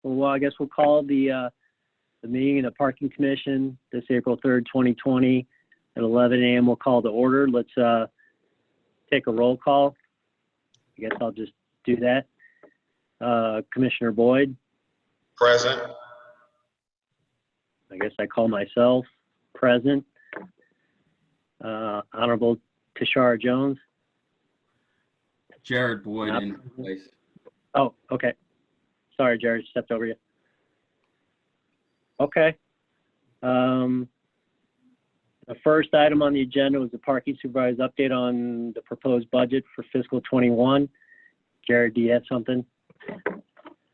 Well, I guess we'll call the meeting of the Parking Commission this April 3rd, 2020 at 11 a.m. We'll call to order. Let's take a roll call. I guess I'll just do that. Commissioner Boyd. Present. I guess I call myself present. Honorable Tashara Jones. Jared Boyd in place. Oh, okay. Sorry, Jared, stepped over you. Okay. The first item on the agenda was the parking supervisor's update on the proposed budget for fiscal 21. Jared, do you have something?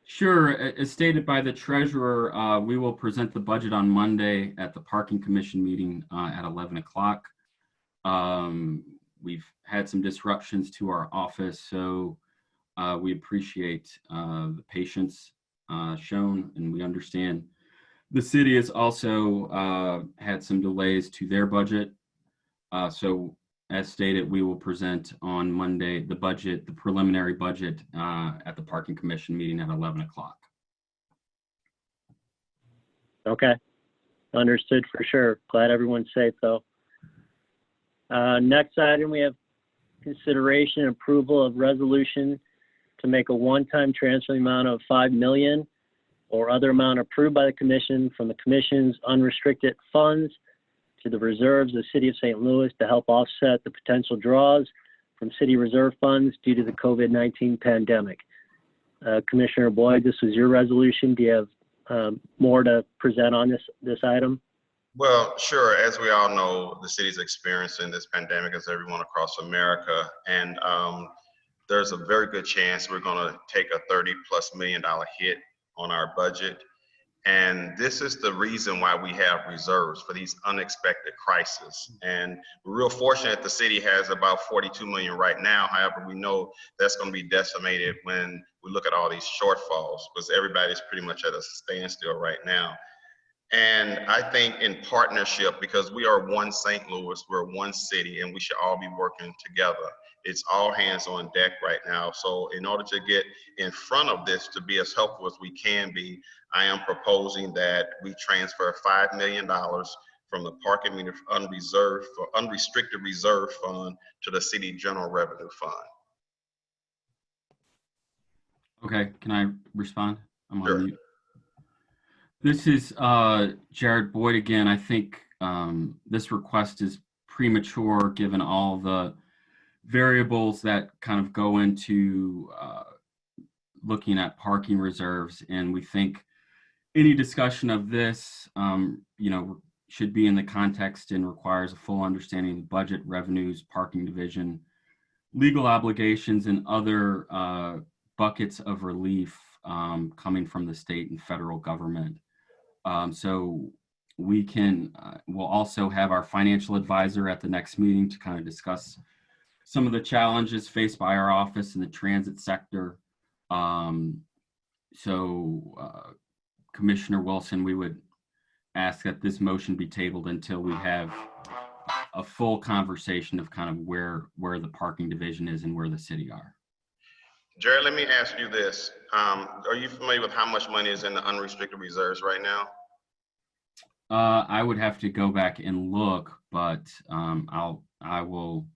Sure. As stated by the treasurer, we will present the budget on Monday at the Parking Commission meeting at 11 o'clock. We've had some disruptions to our office, so we appreciate the patience shown, and we understand the city has also had some delays to their budget. So as stated, we will present on Monday the budget, the preliminary budget at the Parking Commission meeting at 11 o'clock. Okay, understood for sure. Glad everyone's safe though. Next item, we have consideration and approval of resolution to make a one-time transfer amount of $5 million or other amount approved by the commission from the commission's unrestricted funds to the reserves of the city of St. Louis to help offset the potential draws from city reserve funds due to the COVID-19 pandemic. Commissioner Boyd, this was your resolution. Do you have more to present on this item? Well, sure. As we all know, the city's experiencing this pandemic as everyone across America. And there's a very good chance we're going to take a $30+ million hit on our budget. And this is the reason why we have reserves for these unexpected crises. And we're real fortunate the city has about 42 million right now. However, we know that's going to be decimated when we look at all these shortfalls, because everybody's pretty much at a standstill right now. And I think in partnership, because we are one St. Louis, we're one city, and we should all be working together. It's all hands on deck right now. So in order to get in front of this, to be as helpful as we can be, I am proposing that we transfer $5 million from the parking meter unrestricted reserve fund to the city general revenue fund. Okay, can I respond? I'm Sure. on mute. This is Jared Boyd again. I think this request is premature given all the variables that kind of go into looking at parking reserves, and we think any discussion of this, should be in the context and requires a full understanding of budget, revenues, parking division, legal obligations, and other buckets of relief coming from the state and federal government. So we we'll also have our financial advisor at the next meeting to kind of discuss some of the challenges faced by our office in the transit sector. Commissioner Wilson, we would ask that this motion be tabled until we have a full conversation of kind of where the parking division is and where the city are. Jared, let me ask you this. Are you familiar with how much money is in the unrestricted reserves right now? I would have to go back and look, but I will,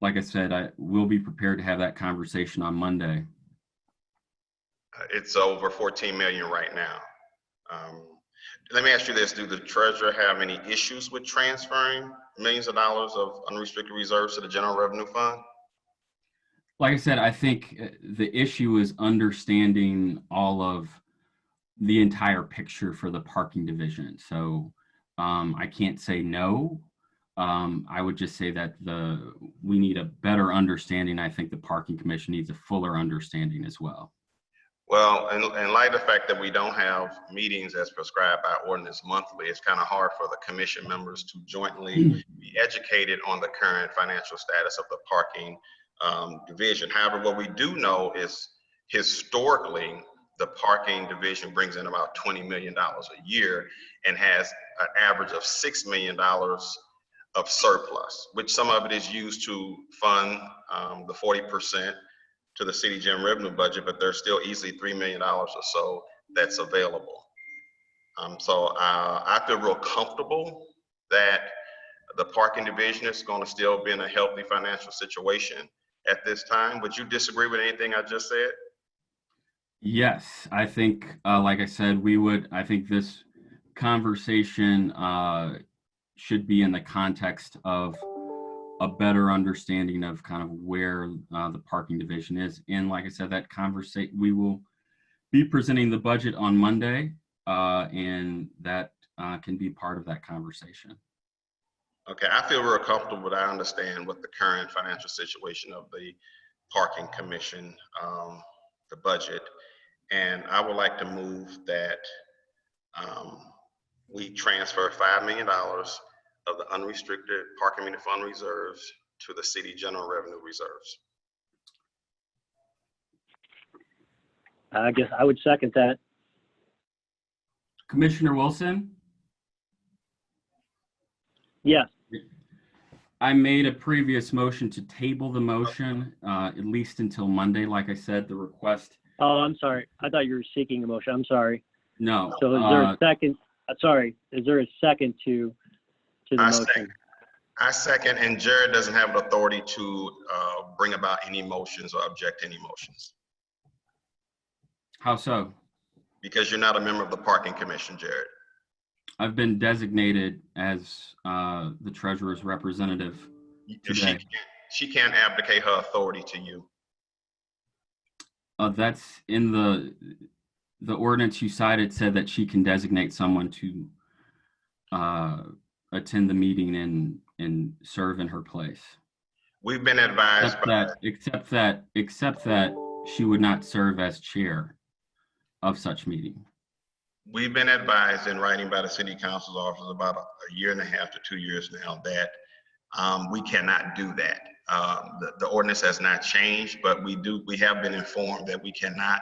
like I said, I will be prepared to have that conversation on Monday. It's over 14 million right now. Let me ask you this. Do the treasurer have any issues with transferring millions of dollars of unrestricted reserves to the general revenue fund? Like I said, I think the issue is understanding all of the entire picture for the parking division. So I can't say no. I would just say that we need a better understanding. I think the Parking Commission needs a fuller understanding as well. Well, in light of the fact that we don't have meetings as prescribed by ordinance monthly, it's kind of hard for the commission members to jointly be educated on the current financial status of the parking division. However, what we do know is historically, the parking division brings in about $20 million a year and has an average of $6 million of surplus, which some of it is used to fund the 40% to the city general revenue budget, but there's still easily $3 million or so that's available. So I feel real comfortable that the parking division is going to still be in a healthy financial situation at this time. Would you disagree with anything I just said? Yes, I think, like I said, I think this conversation should be in the context of a better understanding of kind of where the parking division is. And like I said, that conversation, we will be presenting the budget on Monday, and that can be part of that conversation. Okay, I feel real comfortable, but I understand what the current financial situation of the parking commission, the budget, and I would like to move that we transfer $5 million of the unrestricted parking meter fund reserves to the city general revenue reserves. I guess I would second that. Commissioner Wilson? Yes. I made a previous motion to table the motion, at least until Monday. Like I said, the request, Oh, I'm sorry. I thought you were seeking a motion. I'm sorry. no. So is there a second? Sorry, is there a second to the I motion? second. I second, and Jared doesn't have the authority to bring about any motions or object to any motions How so? because you're not a member of the parking commission, Jared. I've been designated as the treasurer's representative today. She can't abdicate her authority to you. That's in the ordinance you cited said that she can designate someone to attend the meeting and serve in her place. We've been advised Except that she would not serve as chair of such meeting. we've been advised in writing by the city council's office about a year and a half to 2 years now that we cannot do that. The ordinance has not changed, but we have been informed that we cannot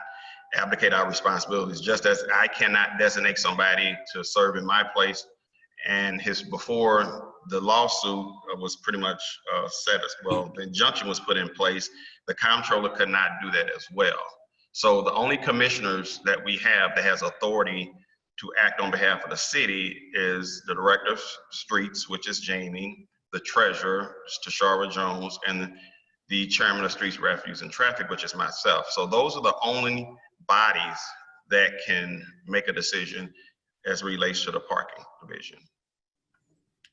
abdicate our responsibilities, just as I cannot designate somebody to serve in my place. And before the lawsuit was pretty much the injunction was put in place, the comptroller could not do that as well. So the only commissioners that we have that has authority to act on behalf of the city is the director of streets, which is Jamie, the treasurer, Tashara Jones, and the chairman of Streets, Refuse, and Traffic, which is myself. So those are the only bodies that can make a decision as it relates to the parking division.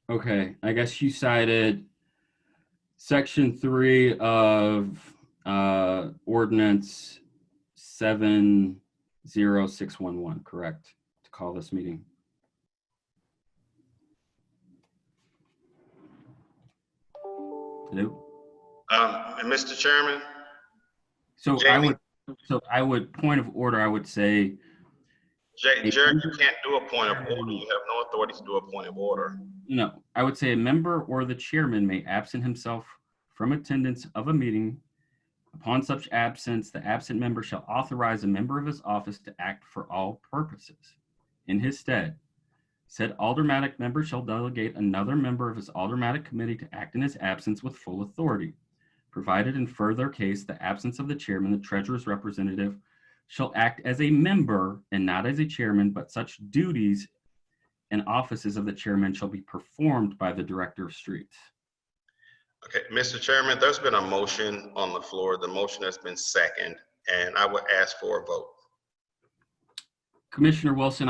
Okay, I guess you cited section 3 of ordinance 70611, correct, to call this meeting? Hello? Mr. Chairman? So Jamie? I would point of order, I would say. Jared, you can't do a point of order. You have no authority to do a point of order. No, I would say a member or the chairman may absent himself from attendance of a meeting. Upon such absence, the absent member shall authorize a member of his office to act for all purposes. In his stead, said aldermanic member shall delegate another member of his aldermanic committee to act in his absence with full authority. Provided in further case, the absence of the chairman, the treasurer's representative, shall act as a member and not as a chairman, but such duties and offices of the chairman shall be performed by the director of streets. Okay, Mr. Chairman, there's been a motion on the floor. The motion has been seconded, and I would ask for a vote. Commissioner Wilson,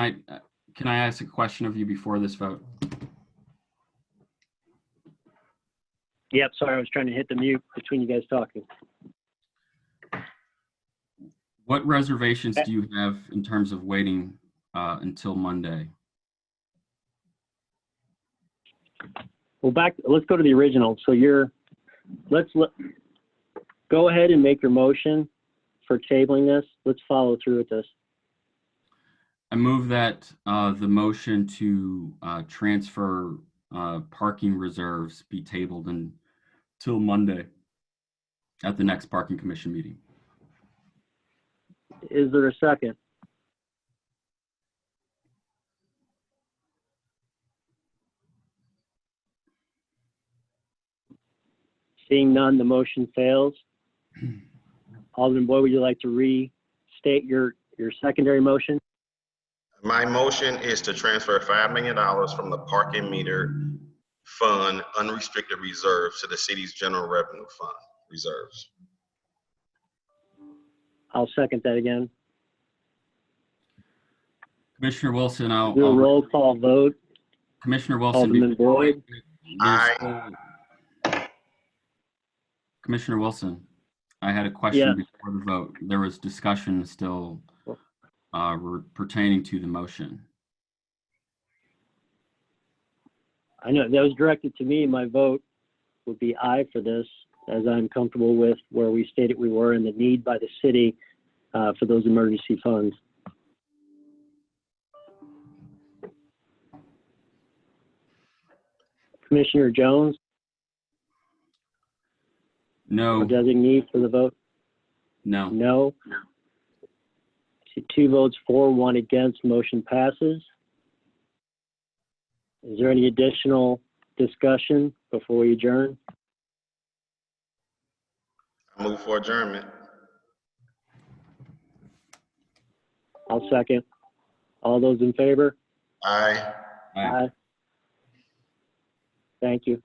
can I ask a question of you before this vote? Yep, sorry, I was trying to hit the mute between you guys talking. What reservations do you have in terms of waiting until Monday? Well, let's go to the original. So go ahead and make your motion for tabling this. Let's follow through with this. I move that the motion to transfer parking reserves be tabled until Monday at the next parking commission meeting. Is there a second? Seeing none, the motion fails. Alderman Boyd, would you like to restate your secondary motion? My motion is to transfer $5 million from the parking meter fund unrestricted reserves to the city's general revenue fund reserves. I'll second that again. Commissioner Wilson, Do a roll call vote. Commissioner Wilson. Alderman Boyd. Aye. Commissioner Wilson, I had a Yes. question before the vote. There was discussion still pertaining to the motion. I know that was directed to me. My vote would be aye for this, as I'm comfortable with where we stated we were and the need by the city for those emergency funds. Commissioner Jones, No, or designee for the vote? no. No. See 2 votes for, 1 against, motion passes. Is there any additional discussion before we adjourn? I move for adjournment. I'll second. All those in favor? Aye. Aye. Thank you.